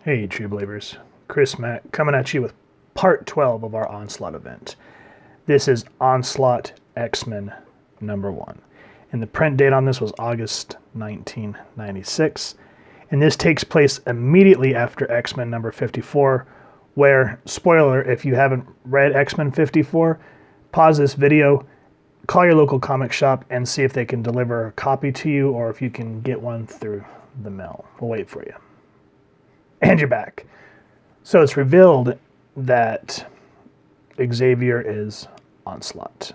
Hey, True Believers. Chris Mack coming at you with part 12 of our Onslaught event. This is Onslaught X-Men number 1. And the print date on this was August 1996. And this takes place immediately after X-Men number 54, where, spoiler, if you haven't read X-Men 54, pause this video, call your local comic shop, and see if they can deliver a copy to you or if you can get one through the mail. We'll wait for you. And you're back. So it's revealed that Xavier is Onslaught.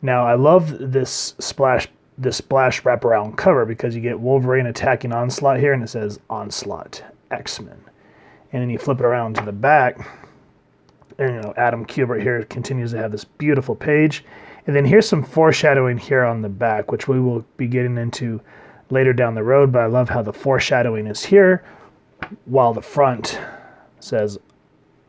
Now I love this splash wraparound cover because you get Wolverine attacking Onslaught here, and it says Onslaught X-Men. And then you flip it around to the back, and Adam Kubert here continues to have this beautiful page. And then here's some foreshadowing here on the back, which we will be getting into later down the road. But I love how the foreshadowing is here, while the front says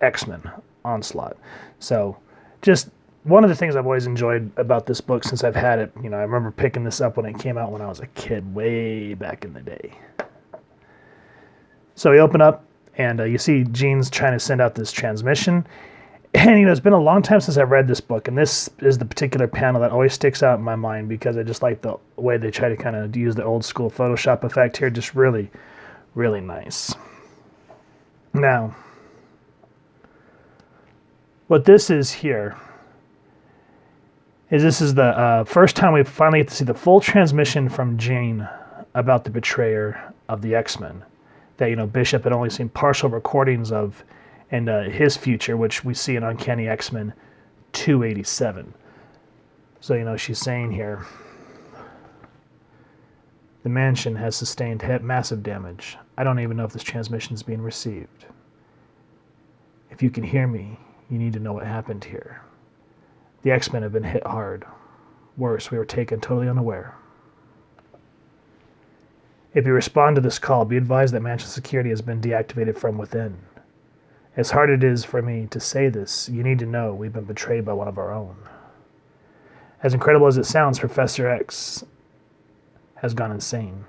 X-Men Onslaught. So just one of the things I've always enjoyed about this book since I've had it, I remember picking this up when it came out when I was a kid, way back in the day. So we open up, and you see Jean's trying to send out this transmission. And it's been a long time since I've read this book, and this is the particular panel that always sticks out in my mind because I just like the way they try to kind of use the old school Photoshop effect here. Just really, really nice. Now, what this is here is this is the first time we finally get to see the full transmission from Jean about the betrayer of the X-Men that Bishop had only seen partial recordings of, and his future, which we see in Uncanny X-Men 287. So she's saying here, the mansion has sustained massive damage. I don't even know if this transmission is being received. If you can hear me, you need to know what happened here. The X-Men have been hit hard. Worse, we were taken totally unaware. If you respond to this call, be advised that mansion security has been deactivated from within. As hard it is for me to say this, you need to know we've been betrayed by one of our own. As incredible as it sounds, Professor X has gone insane.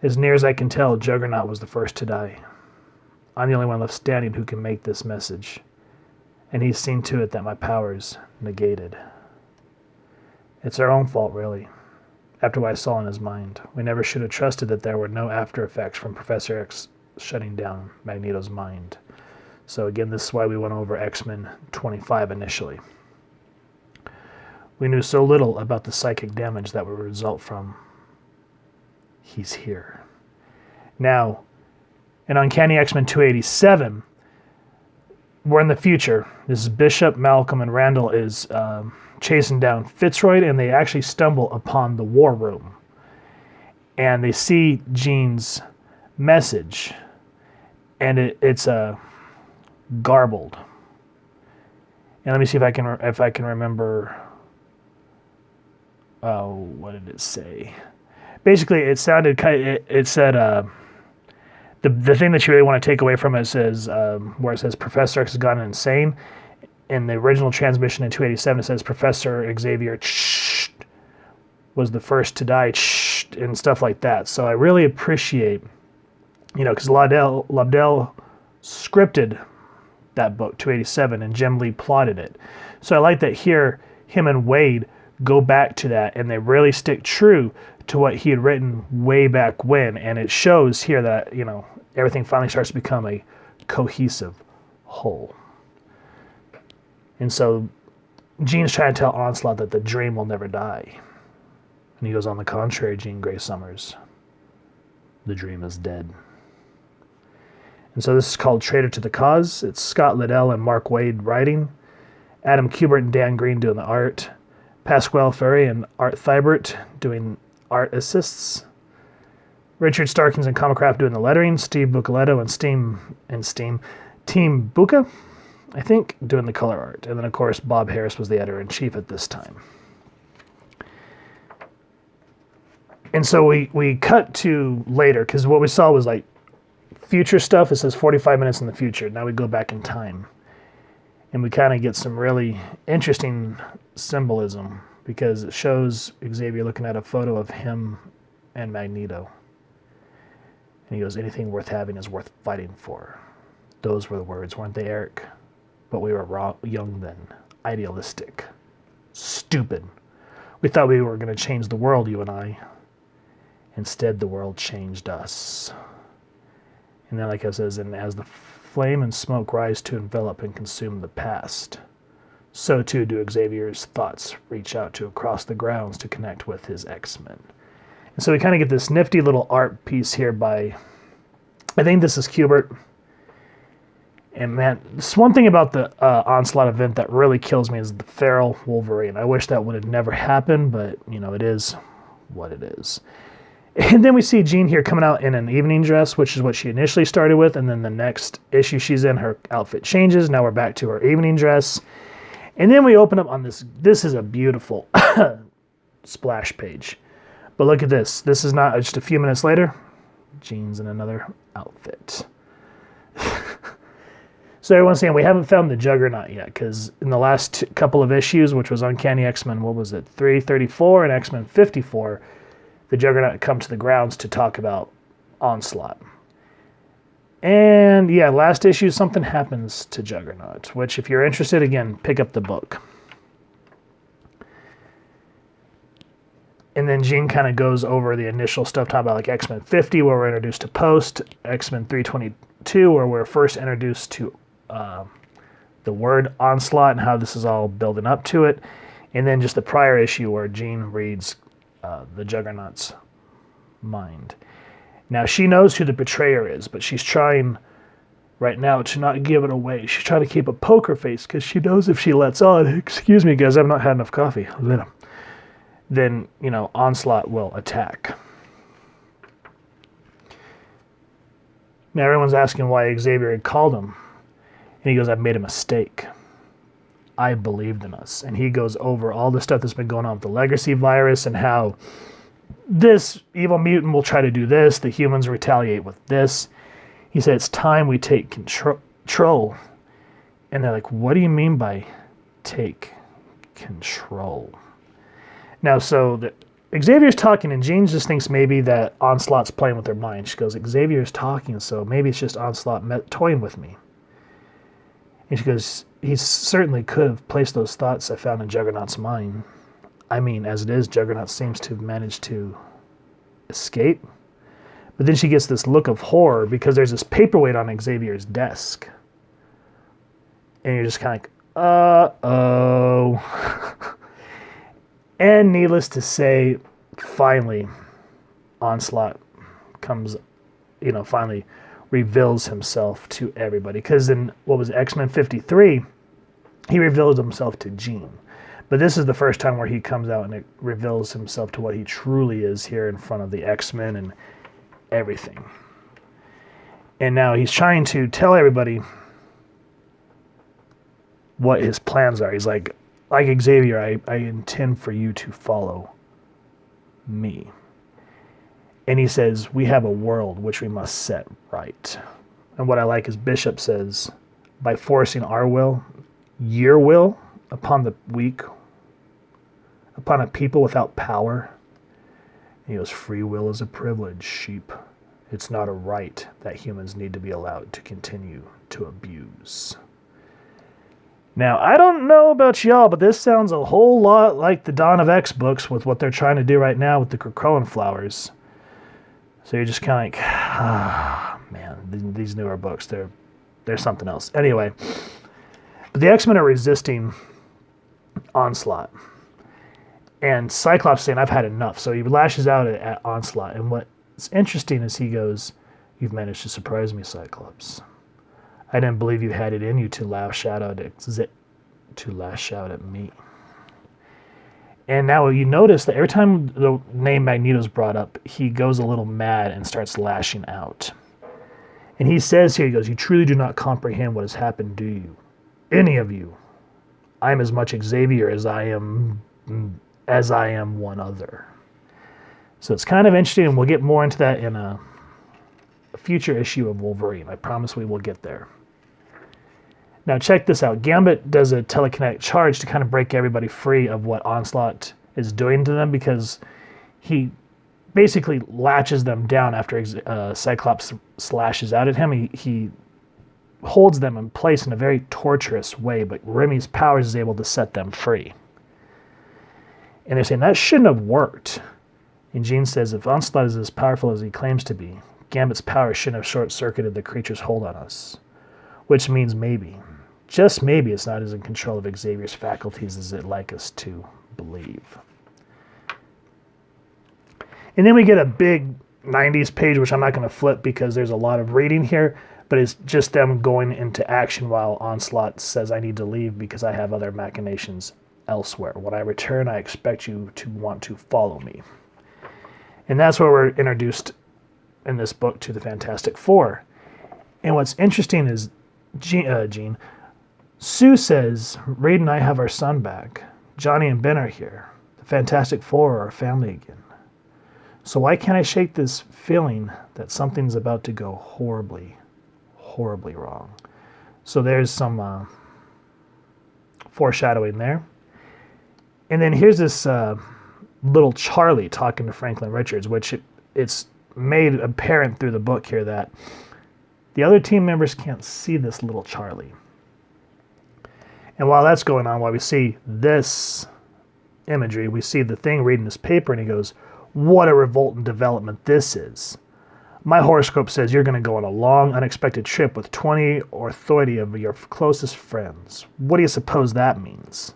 As near as I can tell, Juggernaut was the first to die. I'm the only one left standing who can make this message, and he's seen to it that my power's negated. It's our own fault, really. After what I saw in his mind, we never should have trusted that there were no after effects from Professor X shutting down Magneto's mind. So again, this is why we went over X-Men 25 initially. We knew so little about the psychic damage that would result from he's here. Now, in Uncanny X-Men 287, we're in the future. This is Bishop, Malcolm, and Randall is chasing down Fitzroy, and they actually stumble upon the war room. And they see Jean's message, and it's garbled. And let me see if I can remember. Oh, what did it say? Basically, it sounded it said the thing that you really want to take away from it says where it says Professor X has gone insane. In the original transmission in 287, it says Professor Xavier was the first to die and stuff like that. So I really appreciate, because Lobdell scripted that book 287 and Jim Lee plotted it. So I like that here him and Waid go back to that, and they really stick true to what he had written way back when, and it shows here that everything finally starts to become a cohesive whole. And so Jean's trying to tell Onslaught that the dream will never die, and he goes, on the contrary, Jean Grey Summers, the dream is dead. And so this is called Traitor to the Cause. It's Scott Lobdell and Mark Waid writing, Adam Kubert and Dan Green doing the art, Pasqual, Ferry, and Art Thibert doing art assists. Richard Starkings and Comicraft doing the lettering. Steve Buccellato and Team Bucce, I think, doing the color art. And then, of course, Bob Harris was the editor-in-chief at this time. And so we cut to later, because what we saw was like future stuff. It says 45 minutes in the future. Now we go back in time. And we kind of get some really interesting symbolism because it shows Xavier looking at a photo of him and Magneto. And he goes, anything worth having is worth fighting for. Those were the words, weren't they, Eric? But we were young then, idealistic, stupid. We thought we were going to change the world, you and I. Instead, the world changed us. And then, like it says, and as the flame and smoke rise to envelop and consume the past, so too do Xavier's thoughts reach out to across the grounds to connect with his X-Men. And so we kind of get this nifty little art piece here by, I think this is Kubert. And man, this one thing about the Onslaught event that really kills me is the feral Wolverine. I wish that would have never happened, but you know, it is what it is. And then we see Jean here coming out in an evening dress, which is what she initially started with. And then the next issue she's in, her outfit changes. Now we're back to her evening dress. And then we open up on this. This is a beautiful splash page. But look at this. This is not just a few minutes later. Jean's in another outfit. So everyone's saying we haven't found the Juggernaut yet, because in the last couple of issues, which was Uncanny X-Men, what was it, 334 and X-Men 54, the Juggernaut had come to the grounds to talk about Onslaught. And yeah, last issue, something happens to Juggernaut, which if you're interested, again, pick up the book. And then Jean kind of goes over the initial stuff, talking about like X-Men 50, where we're introduced to Post, X-Men 322, where we're first introduced to the word Onslaught and how this is all building up to it. And then just the prior issue where Jean reads the Juggernaut's mind. Now, she knows who the betrayer is, but she's trying right now to not give it away. She's trying to keep a poker face because she knows if she lets on, excuse me, guys, I've not had enough coffee, then, you know, Onslaught will attack. Now, everyone's asking why Xavier had called him. And he goes, I've made a mistake. I believed in us. And he goes over all the stuff that's been going on with the legacy virus and how this evil mutant will try to do this. The humans retaliate with this. He said, it's time we take control. And they're like, what do you mean by take control? Now, so Xavier's talking, and Jean just thinks maybe that Onslaught's playing with her mind. She goes, Xavier's talking, so maybe it's just Onslaught toying with me. And she goes, he certainly could have placed those thoughts I found in Juggernaut's mind. I mean, as it is, Juggernaut seems to have managed to escape. But then she gets this look of horror because there's this paperweight on Xavier's desk. And you're just kind of like, uh-oh. And needless to say, finally, Onslaught comes, finally reveals himself to everybody. Because in, what was it, X-Men 53, he revealed himself to Jean. But this is the first time where he comes out and it reveals himself to what he truly is here in front of the X-Men and everything. And now he's trying to tell everybody what his plans are. He's like Xavier, I intend for you to follow me. And he says, we have a world which we must set right. And what I like is Bishop says, by forcing our will, your will, upon the weak, upon a people without power. And he goes, free will is a privilege, sheep. It's not a right that humans need to be allowed to continue to abuse. Now, I don't know about y'all, but this sounds a whole lot like the Dawn of X books with what they're trying to do right now with the Krakoan flowers. So you're just kind of like, man, these newer books, they're something else. Anyway, but the X-Men are resisting Onslaught. And Cyclops saying, I've had enough. So he lashes out at Onslaught. And what's interesting is he goes, you've managed to surprise me, Cyclops. I didn't believe you had it in you to lash out at me. And now you notice that every time the name Magneto's brought up, he goes a little mad and starts lashing out. And he says here, he goes, you truly do not comprehend what has happened, do you? Any of you. I am as much Xavier as I am one other. So it's kind of interesting, and we'll get more into that in a future issue of Wolverine. I promise we will get there. Now check this out. Gambit does a telekinetic charge to kind of break everybody free of what Onslaught is doing to them, because he basically latches them down after Cyclops slashes out at him. He holds them in place in a very torturous way, but Remy's powers is able to set them free. And they're saying that shouldn't have worked. And Jean says, if Onslaught is as powerful as he claims to be, Gambit's power shouldn't have short-circuited the creature's hold on us. Which means maybe, just maybe, it's not as in control of Xavier's faculties as it'd like us to believe. And then we get a big 90s page, which I'm not going to flip because there's a lot of reading here, but it's just them going into action while Onslaught says, I need to leave because I have other machinations elsewhere. When I return, I expect you to want to follow me. And that's where we're introduced in this book to the Fantastic Four. And what's interesting is Jean, Sue says, Reed and I have our son back. Johnny and Ben are here. The Fantastic Four are our family again. So why can't I shake this feeling that something's about to go horribly, horribly wrong? So there's some foreshadowing there. And then here's this little Charlie talking to Franklin Richards, which it's made apparent through the book here that the other team members can't see this little Charlie. And while that's going on, while we see this imagery, we see the Thing reading his paper, and he goes, what a revolting development this is. My horoscope says you're going to go on a long, unexpected trip with 20 or 30 of your closest friends. What do you suppose that means?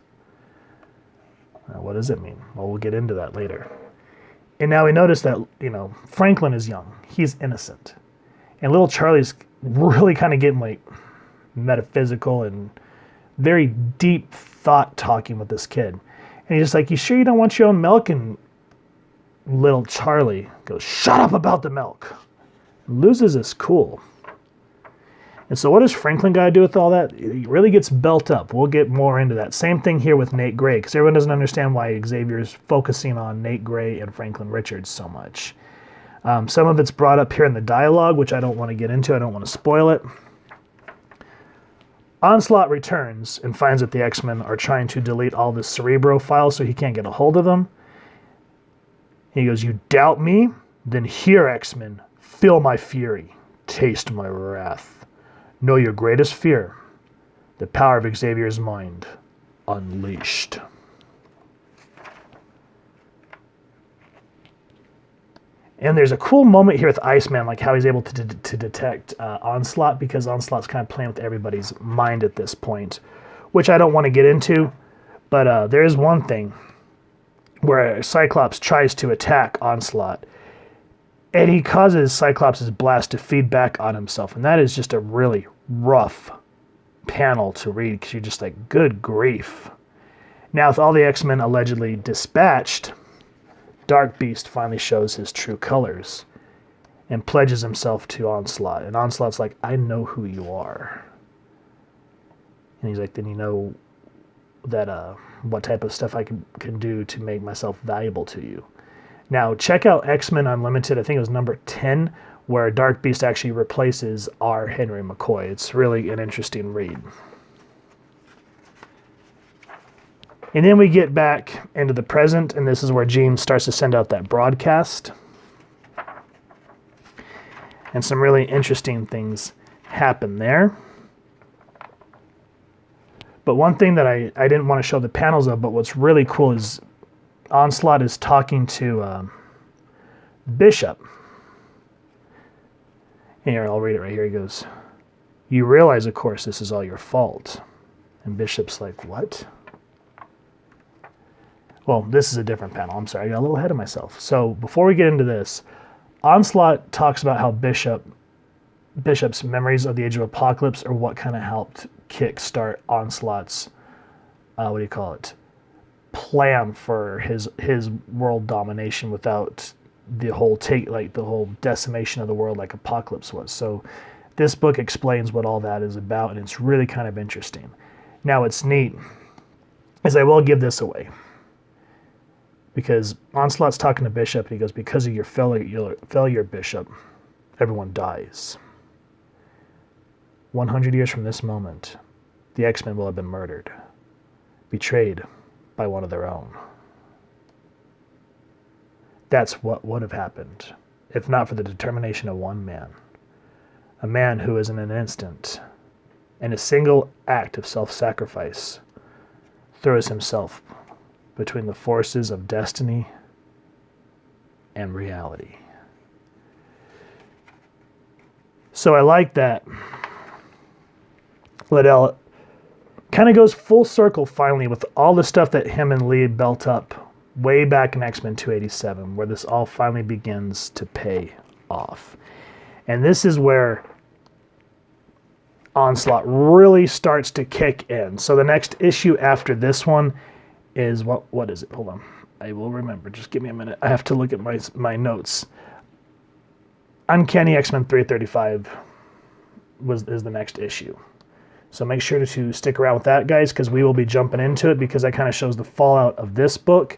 What does it mean? Well, we'll get into that later. And now we notice that, Franklin is young. He's innocent. And little Charlie's really kind of getting like metaphysical and very deep thought talking with this kid. And he's just like, you sure you don't want your own milk? And little Charlie goes, shut up about the milk. Loses his cool. And so what does Franklin got to do with all that? He really gets built up. We'll get more into that. Same thing here with Nate Gray, because everyone doesn't understand why Xavier's focusing on Nate Gray and Franklin Richards so much. Some of it's brought up here in the dialogue, which I don't want to get into. I don't want to spoil it. Onslaught returns and finds that the X-Men are trying to delete all the Cerebro files so he can't get a hold of them. He goes, you doubt me? Then here, X-Men, feel my fury. Taste my wrath. Know your greatest fear. The power of Xavier's mind. Unleashed. And there's a cool moment here with Iceman, like how he's able to detect Onslaught, because Onslaught's kind of playing with everybody's mind at this point, which I don't want to get into, but there is one thing where Cyclops tries to attack Onslaught, and he causes Cyclops' blast to feed back on himself, and that is just a really rough panel to read, because you're just like, good grief. Now, with all the X-Men allegedly dispatched, Dark Beast finally shows his true colors and pledges himself to Onslaught. And Onslaught's like, I know who you are. And he's like, then you know that what type of stuff I can do to make myself valuable to you. Now, check out X-Men Unlimited. I think it was number 10, where Dark Beast actually replaces R. Henry McCoy. It's really an interesting read. And then we get back into the present, and this is where Jean starts to send out that broadcast. And some really interesting things happen there. But one thing that I didn't want to show the panels of, but what's really cool is Onslaught is talking to Bishop. Here, I'll read it right here. He goes, you realize, of course, this is all your fault. And Bishop's like, what? Well, this is a different panel. I'm sorry, I got a little ahead of myself. So before we get into this, Onslaught talks about how Bishop's memories of the Age of Apocalypse are what kind of helped kickstart Onslaught's, plan for his world domination without the whole the whole decimation of the world like Apocalypse was. So this book explains what all that is about, and it's really kind of interesting. Now, what's neat is I will give this away, because Onslaught's talking to Bishop, and he goes, because of your failure, Bishop, everyone dies. 100 years from this moment, the X-Men will have been murdered, betrayed by one of their own. That's what would have happened if not for the determination of one man. A man who is in an instant, in a single act of self-sacrifice, throws himself between the forces of destiny and reality. So I like that Lobdell kind of goes full circle finally with all the stuff that him and Lee built up way back in X-Men 287, where this all finally begins to pay off. And this is where Onslaught really starts to kick in. So the next issue after this one is, what is it? Hold on. I will remember. Just give me a minute. I have to look at my notes. Uncanny X-Men 335 is the next issue. So make sure to stick around with that, guys, because we will be jumping into it, because that kind of shows the fallout of this book.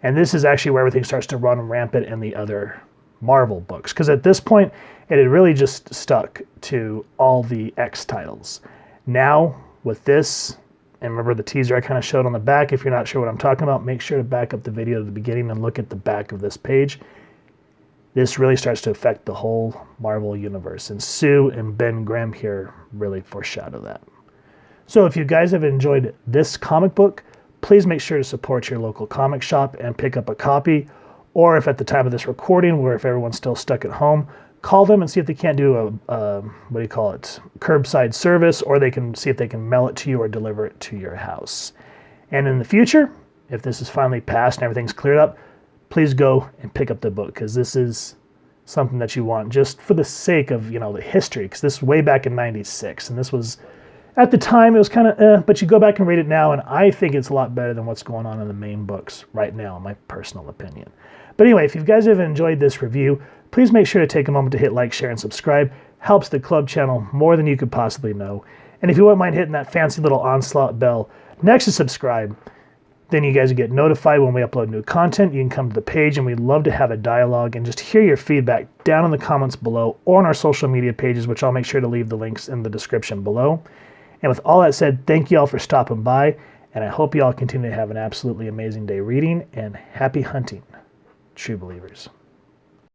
And this is actually where everything starts to run rampant in the other Marvel books. Because at this point, it had really just stuck to all the X titles. Now, with this, and remember the teaser I kind of showed on the back, if you're not sure what I'm talking about, make sure to back up the video to the beginning and look at the back of this page. This really starts to affect the whole Marvel universe. And Sue and Ben Grimm here really foreshadow that. So if you guys have enjoyed this comic book, please make sure to support your local comic shop and pick up a copy. Or if at the time of this recording, or if everyone's still stuck at home, call them and see if they can't do a curbside service, or they can see if they can mail it to you or deliver it to your house. And in the future, if this is finally passed and everything's cleared up, please go and pick up the book, because this is something that you want just for the sake of, the history, because this is way back in '96, and this was, at the time, it was kind of but you go back and read it now, and I think it's a lot better than what's going on in the main books right now, in my personal opinion. But anyway, if you guys have enjoyed this review, please make sure to take a moment to hit like, share, and subscribe. Helps the club channel more than you could possibly know. And if you wouldn't mind hitting that fancy little Onslaught bell next to subscribe, then you guys will get notified when we upload new content. You can come to the page, and we'd love to have a dialogue and just hear your feedback down in the comments below or on our social media pages, which I'll make sure to leave the links in the description below. And with all that said, thank you all for stopping by, and I hope you all continue to have an absolutely amazing day reading, and happy hunting, true believers.